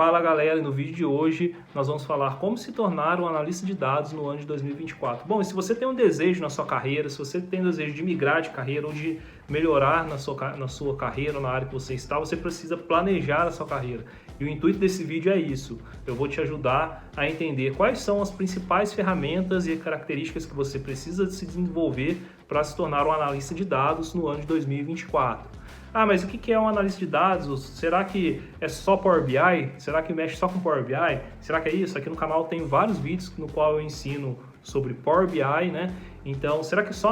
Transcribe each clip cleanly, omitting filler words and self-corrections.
Fala galera, e no vídeo de hoje nós vamos falar como se tornar um analista de dados no ano de 2024. Bom, e se você tem um desejo na sua carreira, se você tem um desejo de migrar de carreira ou de melhorar na sua carreira, na área que você está, você precisa planejar a sua carreira. E o intuito desse vídeo é isso. Eu vou te ajudar a entender quais são as principais ferramentas e características que você precisa se desenvolver para se tornar um analista de dados no ano de 2024. Ah, mas o que é um analista de dados? Será que é só Power BI? Será que mexe só com Power BI? Será que é isso? Aqui no canal tem vários vídeos no qual eu ensino sobre Power BI, né? Então, será que só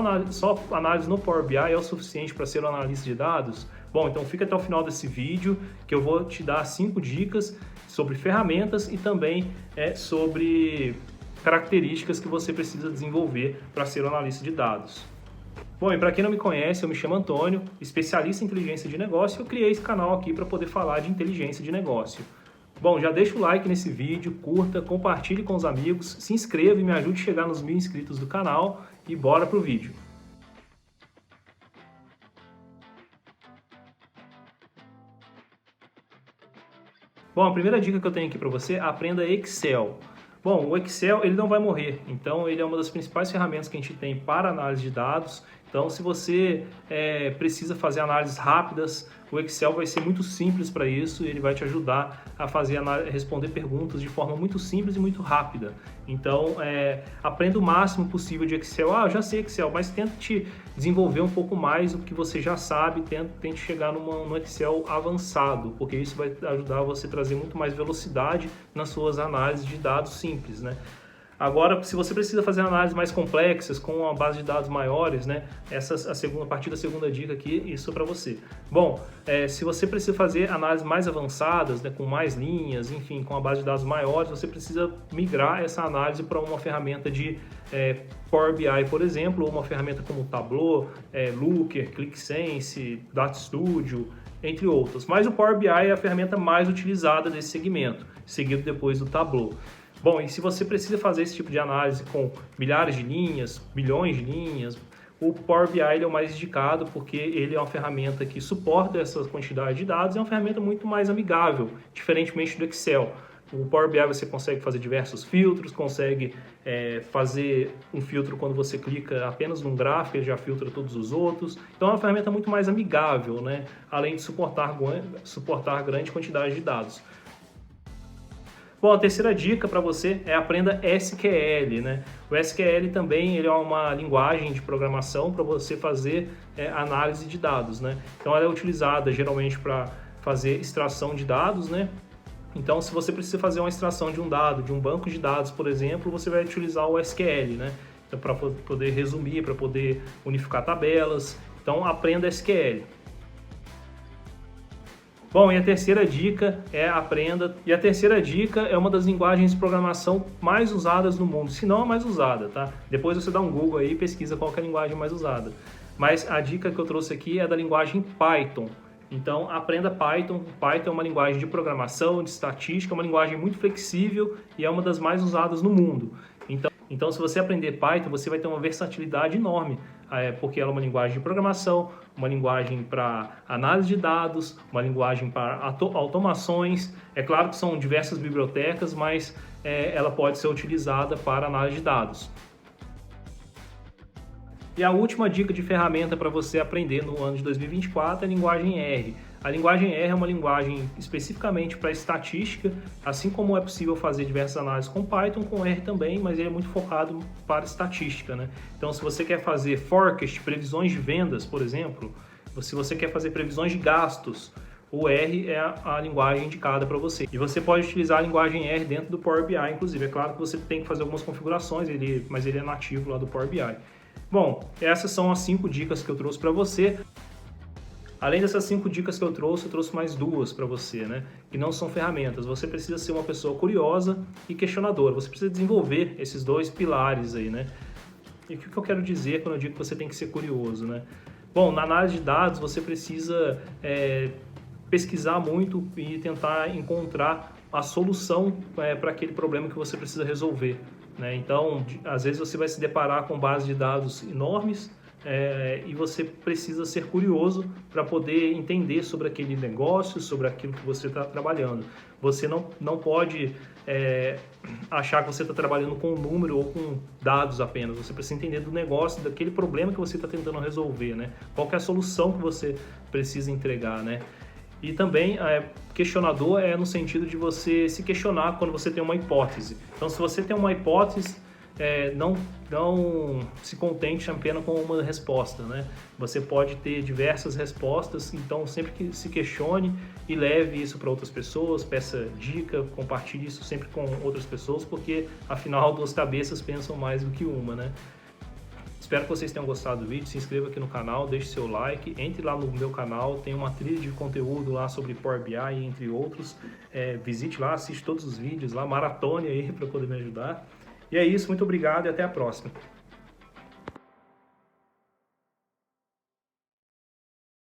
análise no Power BI é o suficiente para ser um analista de dados? Bom, então fica até o final desse vídeo que eu vou te dar 5 dicas sobre ferramentas e também sobre características que você precisa desenvolver para ser um analista de dados. Bom, e para quem não me conhece, eu me chamo Antônio, especialista em inteligência de negócio, e eu criei esse canal aqui para poder falar de inteligência de negócio. Bom, já deixa o like nesse vídeo, curta, compartilhe com os amigos, se inscreva e me ajude a chegar nos 1000 inscritos do canal e bora pro vídeo. Bom, a primeira dica que eu tenho aqui para você, aprenda Excel. Bom, o Excel ele não vai morrer, então ele é uma das principais ferramentas que a gente tem para análise de dados. Então, se você precisa fazer análises rápidas, o Excel vai ser muito simples para isso e ele vai te ajudar a responder perguntas de forma muito simples e muito rápida. Então, aprenda o máximo possível de Excel. Ah, eu já sei Excel, mas tente desenvolver um pouco mais o que você já sabe, tente chegar no Excel avançado, porque isso vai ajudar você a trazer muito mais velocidade nas suas análises de dados simples, né? Agora, se você precisa fazer análises mais complexas, com uma base de dados maiores, né? A partir da segunda dica aqui, isso é para você. Bom, se você precisa fazer análises mais avançadas, né, com mais linhas, enfim, com uma base de dados maiores, você precisa migrar essa análise para uma ferramenta de Power BI, por exemplo, ou uma ferramenta como Tableau, Looker, ClickSense, Data Studio, entre outras. Mas o Power BI é a ferramenta mais utilizada desse segmento, seguido depois do Tableau. Bom, e se você precisa fazer esse tipo de análise com milhares de linhas, bilhões de linhas, o Power BI ele é o mais indicado porque ele é uma ferramenta que suporta essa quantidade de dados e é uma ferramenta muito mais amigável, diferentemente do Excel. O Power BI você consegue fazer diversos filtros, consegue fazer um filtro quando você clica apenas num gráfico, ele já filtra todos os outros. Então é uma ferramenta muito mais amigável, né? Além de suportar grande quantidade de dados. Bom, a terceira dica para você é aprenda SQL, né? O SQL também ele é uma linguagem de programação para você fazer análise de dados, né? Então ela é utilizada geralmente para fazer extração de dados, né? Então se você precisa fazer uma extração de um dado, de um banco de dados, por exemplo, você vai utilizar o SQL, né? Então, para poder resumir, para poder unificar tabelas. Então aprenda SQL. Bom, e a terceira dica é aprenda. E a terceira dica é uma das linguagens de programação mais usadas no mundo, se não a mais usada, tá? Depois você dá um Google aí e pesquisa qual que é a linguagem mais usada. Mas a dica que eu trouxe aqui é da linguagem Python. Então, aprenda Python. Python é uma linguagem de programação, de estatística, é uma linguagem muito flexível e é uma das mais usadas no mundo. Então, se você aprender Python, você vai ter uma versatilidade enorme, porque ela é uma linguagem de programação, uma linguagem para análise de dados, uma linguagem para automações. É claro que são diversas bibliotecas, mas ela pode ser utilizada para análise de dados. E a última dica de ferramenta para você aprender no ano de 2024 é a linguagem R. A linguagem R é uma linguagem especificamente para estatística, assim como é possível fazer diversas análises com Python, com R também, mas ele é muito focado para estatística, né? Então, se você quer fazer forecast, previsões de vendas, por exemplo, se você quer fazer previsões de gastos, o R é a linguagem indicada para você. E você pode utilizar a linguagem R dentro do Power BI, inclusive. É claro que você tem que fazer algumas configurações, mas ele é nativo lá do Power BI. Bom, essas são as 5 dicas que eu trouxe para você. Além dessas 5 dicas que eu trouxe mais 2 para você, né? Que não são ferramentas. Você precisa ser uma pessoa curiosa e questionadora. Você precisa desenvolver esses 2 pilares aí, né? E o que eu quero dizer quando eu digo que você tem que ser curioso, né? Bom, na análise de dados você precisa pesquisar muito e tentar encontrar a solução para aquele problema que você precisa resolver, né? Então, às vezes você vai se deparar com bases de dados enormes, e você precisa ser curioso para poder entender sobre aquele negócio, sobre aquilo que você está trabalhando. Você não pode achar que você está trabalhando com um número ou com dados apenas. Você precisa entender do negócio, daquele problema que você está tentando resolver, né? Qual que é a solução que você precisa entregar, né? E também, questionador no sentido de você se questionar quando você tem uma hipótese. Então, se você tem uma hipótese, não se contente apenas com uma resposta, né? Você pode ter diversas respostas, então sempre que se questione e leve isso para outras pessoas, peça dica, compartilhe isso sempre com outras pessoas, porque afinal 2 cabeças pensam mais do que uma, né? Espero que vocês tenham gostado do vídeo, se inscreva aqui no canal, deixe seu like, entre lá no meu canal, tem uma trilha de conteúdo lá sobre Power BI, entre outros. Visite lá, assiste todos os vídeos lá, maratone aí para poder me ajudar. E é isso, muito obrigado e até a próxima.